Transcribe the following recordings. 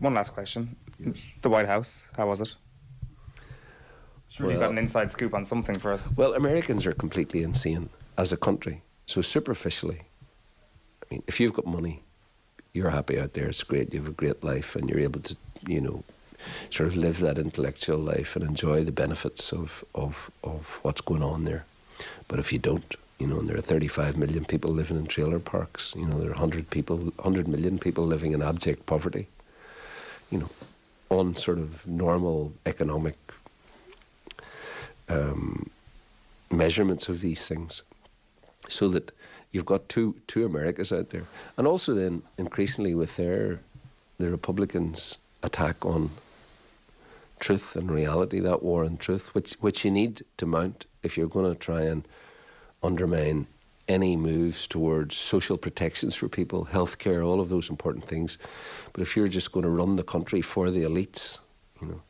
One last question. Yes. The White House, how was it? Surely Well, you got an inside scoop on something for us. Well, Americans are completely insane as a country. So superficially, I mean, if you've got money, you're happy out there, it's great, you have a great life, and you're able to, you know, sort of live that intellectual life and enjoy the benefits of what's going on there. But if you don't, you know, and there are 35 million people living in trailer parks, you know, there are 100 million people living in abject poverty, you know, on sort of normal economic measurements of these things, so that you've got two Americas out there. And also then increasingly with the Republicans' attack on truth and reality, that war on truth, which you need to mount if you're going to try and undermine any moves towards social protections for people, healthcare, all of those important things. But if you're just going to run the country for the elites, you know,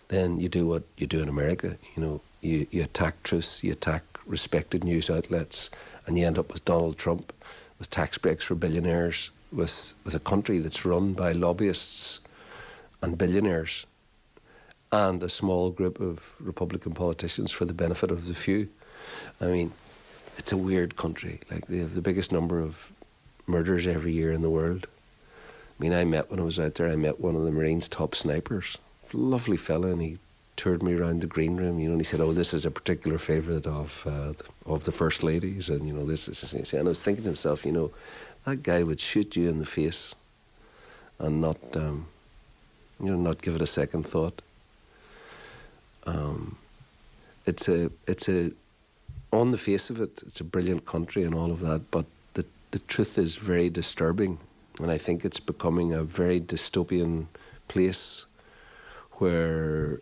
then you do what you do in America. You know, you attack truth, you attack respected news outlets, and you end up with Donald Trump, with tax breaks for billionaires, with a country that's run by lobbyists and billionaires, and a small group of Republican politicians for the benefit of the few. I mean, it's a weird country. Like, they have the biggest number of murders every year in the world. I mean, when I was out there, I met one of the Marines' top snipers. Lovely fella, and he toured me around the green room, you know, and he said, oh, this is a particular favourite of the First Ladies, and, you know, this is... And I was thinking to myself, you know, that guy would shoot you in the face and not, you know, not give it a second thought. It's a on the face of it, it's a brilliant country and all of that, but the truth is very disturbing, and I think it's becoming a very dystopian place where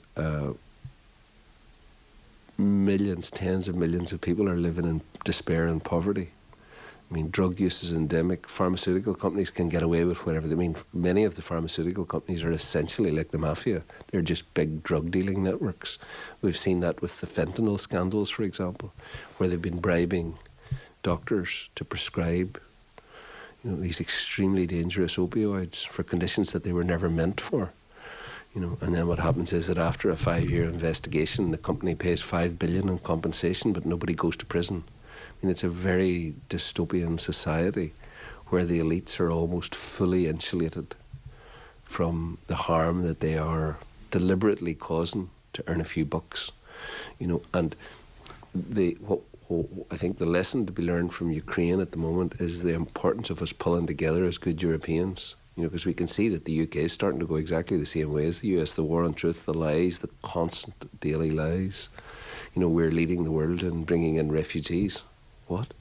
millions, tens of millions of people are living in despair and poverty. I mean, drug use is endemic. Pharmaceutical companies can get away with whatever they mean. Many of the pharmaceutical companies are essentially like the mafia. They're just big drug dealing networks. We've seen that with the fentanyl scandals, for example, where they've been bribing doctors to prescribe, you know, these extremely dangerous opioids for conditions that they were never meant for. You know, and then what happens is that after a 5-year investigation, the company pays $5 billion in compensation, but nobody goes to prison. I mean, it's a very dystopian society where the elites are almost fully insulated from the harm that they are deliberately causing to earn a few bucks. You know, and I think the lesson to be learned from Ukraine at the moment is the importance of us pulling together as good Europeans. You know, because we can see that the UK is starting to go exactly the same way as the US. The war on truth, the lies, the constant daily lies. You know, we're leading the world in bringing in refugees. What?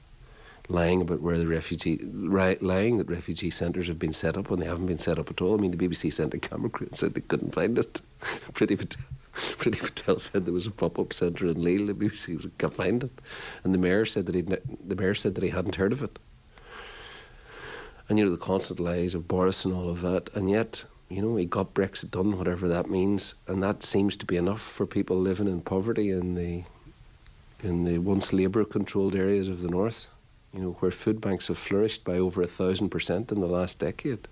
Lying about where the lying that refugee centres have been set up when they haven't been set up at all. I mean, the BBC sent a camera crew and said they couldn't find it. Priti Patel said there was a pop-up centre in Lille. The BBC can't find it, and the mayor said that he hadn't heard of it. And, you know, the constant lies of Boris and all of that. And yet, you know, he got Brexit done, whatever that means. And that seems to be enough for people living in poverty in the once Labour-controlled areas of the north, you know, where food banks have flourished by over 1,000% in the last decade.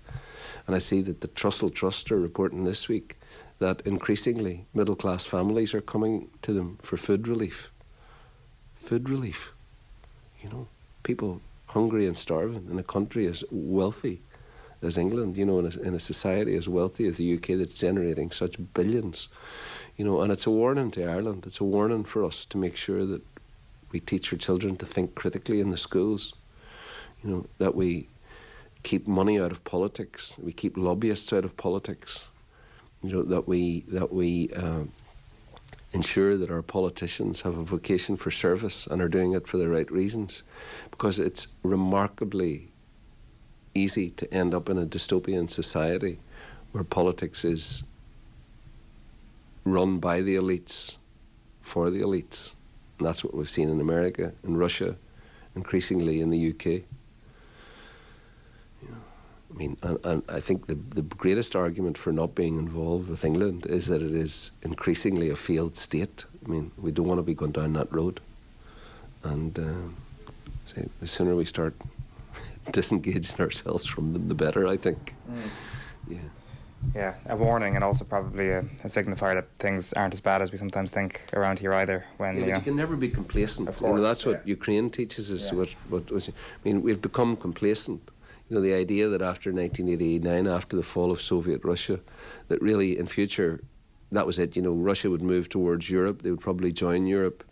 And I see that the Trussell Trust are reporting this week that increasingly middle-class families are coming to them for food relief. Food relief. You know, people hungry and starving in a country as wealthy as England, you know, in a society as wealthy as the UK that's generating such billions, you know, and it's a warning to Ireland. It's a warning for us to make sure that we teach our children to think critically in the schools, you know, that we keep money out of politics, we keep lobbyists out of politics, you know, that we ensure that our politicians have a vocation for service and are doing it for the right reasons, because it's remarkably easy to end up in a dystopian society where politics is run by the elites for the elites. And that's what we've seen in America, in Russia, increasingly in the UK. I mean, and I think the greatest argument for not being involved with England is that it is increasingly a failed state. I mean, we don't want to be going down that road. And the sooner we start disengaging ourselves from them, the better, I think. Mm. Yeah. Yeah, a warning, and also probably a signifier that things aren't as bad as we sometimes think around here either. When but you can never be complacent. Of course, That's what Ukraine teaches us. Yeah. We've become complacent. The idea that after 1989, after the fall of Soviet Russia, that really in future, that was it. Russia would move towards Europe. They would probably join Europe.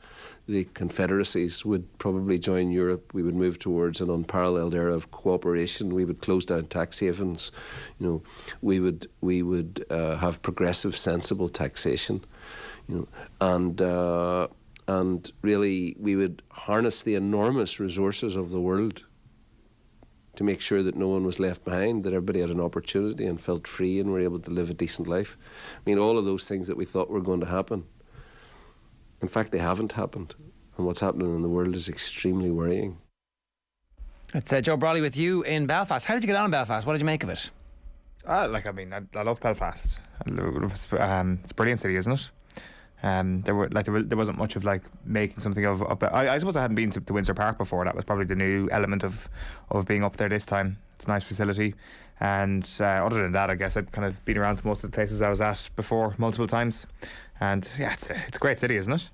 The confederacies would probably join Europe. We would move towards an unparalleled era of cooperation. We would close down tax havens. We would have progressive, sensible taxation. And really we would harness the enormous resources of the world to make sure that no one was left behind, that everybody had an opportunity and felt free and were able to live a decent life. All of those things that we thought were going to happen, in fact, they haven't happened. And what's happening in the world is extremely worrying. It's Joe Brolly with you in Belfast. How did you get on in Belfast? What did you make of it? I love Belfast. It's a brilliant city, isn't it? There wasn't much of making something of I suppose I hadn't been to Windsor Park before. That was probably the new element of being up there this time. It's a nice facility, and other than that, I guess I'd kind of been around to most of the places I was at before multiple times. And yeah, it's a great city, isn't it?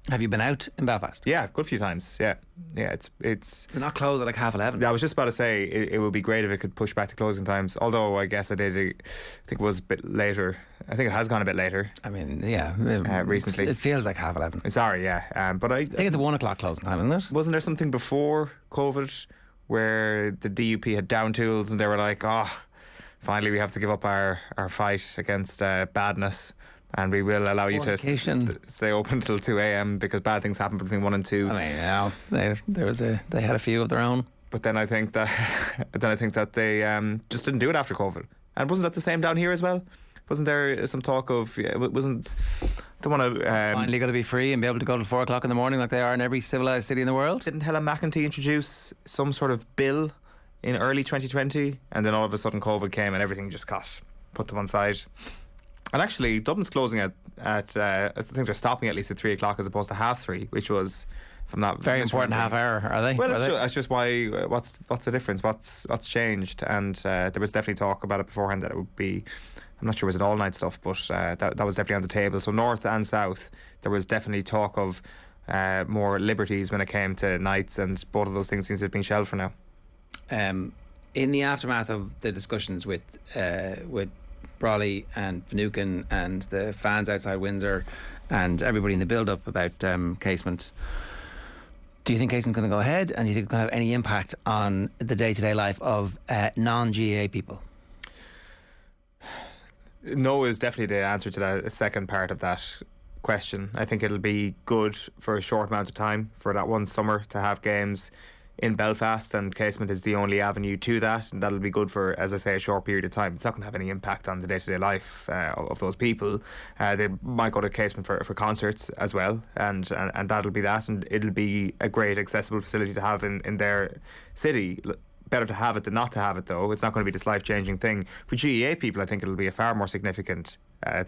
Have you been out in Belfast? Yeah, a good few times. Yeah. It's not closed at 11:30. Yeah, I was just about to say it would be great if it could push back to closing times. Although I guess I think it was a bit later. I think it has gone a bit later. Recently. It feels like 11:30. Sorry, yeah. But I think it's a 1 o'clock closing time, isn't it? Wasn't there something before COVID where the DUP had down tools and they were like, finally we have to give up our fight against badness, and we will allow you to stay open till 2 a.m. because bad things happen between 1 and 2. They had a few of their own. But then I think that they just didn't do it after COVID. And wasn't that the same down here as well? Wasn't there some talk of finally going to be free and be able to go till 4 o'clock in the morning like they are in every civilised city in the world? Didn't Helen McEntee introduce some sort of bill in early 2020, and then all of a sudden COVID came and everything just got put to one side? And actually, Dublin's closing at things are stopping at least at 3 o'clock as opposed to 3:30, which was, if I'm not very important half hour. Are they? Well, that's just why. What's the difference? What's changed? And there was definitely talk about it beforehand that it would be. I'm not sure was it all night stuff, but that was definitely on the table. So north and south, there was definitely talk of more liberties when it came to nights, and both of those things seem to have been shelved for now. In the aftermath of the discussions with Brolly and Finucane and the fans outside Windsor and everybody in the build-up about Casement, do you think Casement's going to go ahead, and do you think it's going to have any impact on the day-to-day life of non-GAA people? No is definitely the answer to that second part of that question. I think it'll be good for a short amount of time, for that one summer, to have games in Belfast, and Casement is the only avenue to that, and that'll be good for, as I say, a short period of time. It's not going to have any impact on the day-to-day life of those people. They might go to Casement for concerts as well, and that'll be that, and it'll be a great accessible facility to have in their city. Better to have it than not to have it, though. It's not going to be this life-changing thing. For GEA people, I think it'll be a far more significant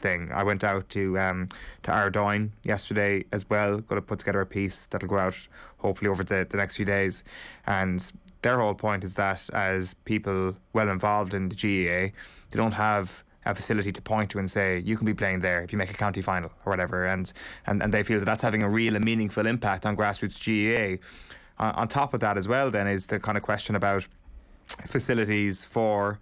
thing. I went out to Ardoyne yesterday as well. Got to put together a piece that'll go out hopefully over the next few days. And their whole point is that as people well involved in the GEA, they don't have a facility to point to and say, you can be playing there if you make a county final or whatever. And they feel that that's having a real and meaningful impact on grassroots GEA. On top of that as well then is the kind of question about facilities for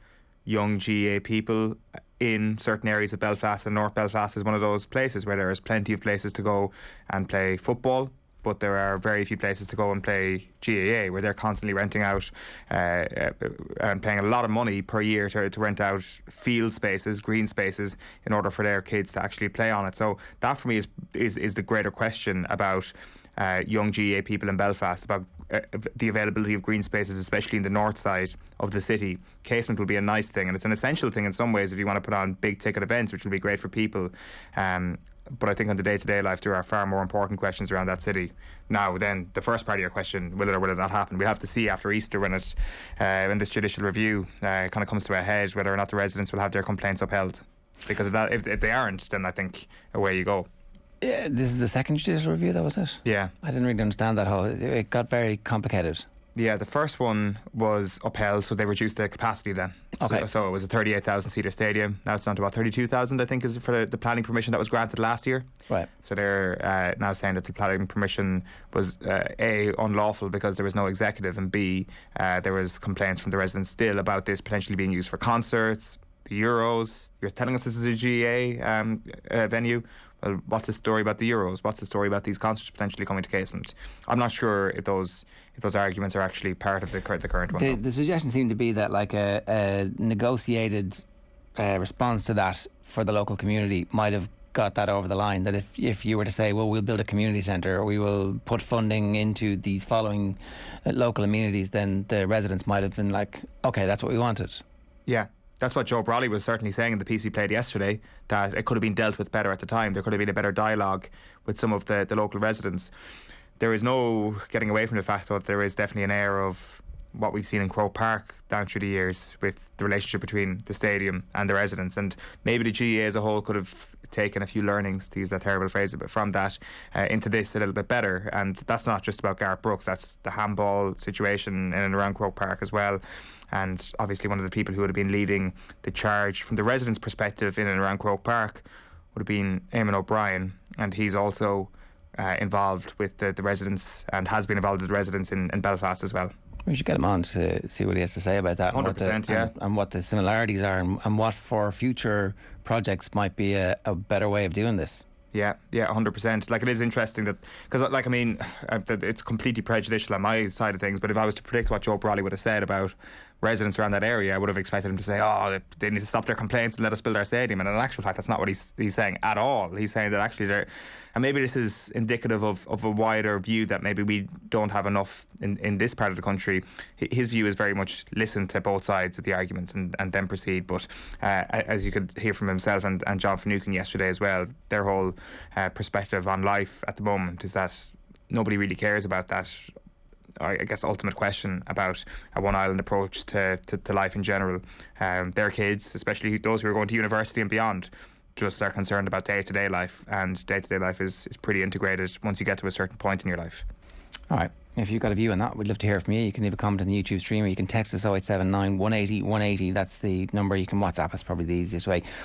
young GAA people in certain areas of Belfast, and North Belfast is one of those places where there is plenty of places to go and play football, but there are very few places to go and play GAA, where they're constantly renting out and paying a lot of money per year to rent out field spaces, green spaces, in order for their kids to actually play on it. So that for me is the greater question about young GAA people in Belfast, about the availability of green spaces, especially in the north side of the city. Casement will be a nice thing, and it's an essential thing in some ways if you want to put on big ticket events, which will be great for people. But I think on the day-to-day life there are far more important questions around that city. Now then, the first part of your question, will it or will it not happen, we'll have to see after Easter when this judicial review kind of comes to a head, whether or not the residents will have their complaints upheld. Because if they aren't, then I think away you go. Yeah, this is the second judicial review, though, was it? Yeah. I didn't really understand that whole. It got very complicated. Yeah, the first one was upheld, so they reduced the capacity then. Okay. So it was a 38,000 seater stadium. Now it's down to about 32,000, I think, is for the planning permission that was granted last year. Right. So they're now saying that the planning permission was A, unlawful because there was no executive, and B, there was complaints from the residents still about this potentially being used for concerts, the Euros. You're telling us this is a GAA venue. Well, what's the story about the Euros? What's the story about these concerts potentially coming to Casement? I'm not sure if those arguments are actually part of the current one. The suggestion seemed to be that like a negotiated response to that for the local community might have got that over the line. That if you were to say, well, we'll build a community centre, or we will put funding into these following local amenities, then the residents might have been like, okay, that's what we wanted. Yeah. That's what Joe Brolly was certainly saying in the piece we played yesterday, that it could have been dealt with better at the time. There could have been a better dialogue with some of the local residents. There is no getting away from the fact that there is definitely an air of what we've seen in Croke Park down through the years with the relationship between the stadium and the residents. And maybe the GAA as a whole could have taken a few learnings, to use that terrible phrase, but from that into this a little bit better. And that's not just about Gareth Brooks, that's the handball situation in and around Croke Park as well. And obviously one of the people who would have been leading the charge from the residents' perspective in and around Croke Park would have been Eamon O'Brien, and he's also involved with the residents and has been involved with the residents in Belfast as well. We should get him on to see what he has to say about that. 100%, and what the similarities are, and what for future projects might be a better way of doing this. Yeah, 100%. Like, it is interesting that, because, like, I mean, it's completely prejudicial on my side of things, but if I was to predict what Joe Brolly would have said about residents around that area, I would have expected him to say, oh, they need to stop their complaints and let us build our stadium. And in actual fact, that's not what he's saying at all. He's saying that actually and maybe this is indicative of a wider view that maybe we don't have enough in this part of the country. His view is very much listen to both sides of the argument and then proceed. But as you could hear from himself and John Finucane yesterday as well, their whole perspective on life at the moment is that nobody really cares about that, I guess, ultimate question about a one island approach to life in general. Their kids, especially those who are going to university and beyond, just are concerned about day-to-day life, and day-to-day life is pretty integrated once you get to a certain point in your life. All right, if you've got a view on that, we'd love to hear from you. You can leave a comment on the YouTube stream, or you can text us 0879 180 180. That's the number. You can WhatsApp us, probably the easiest way.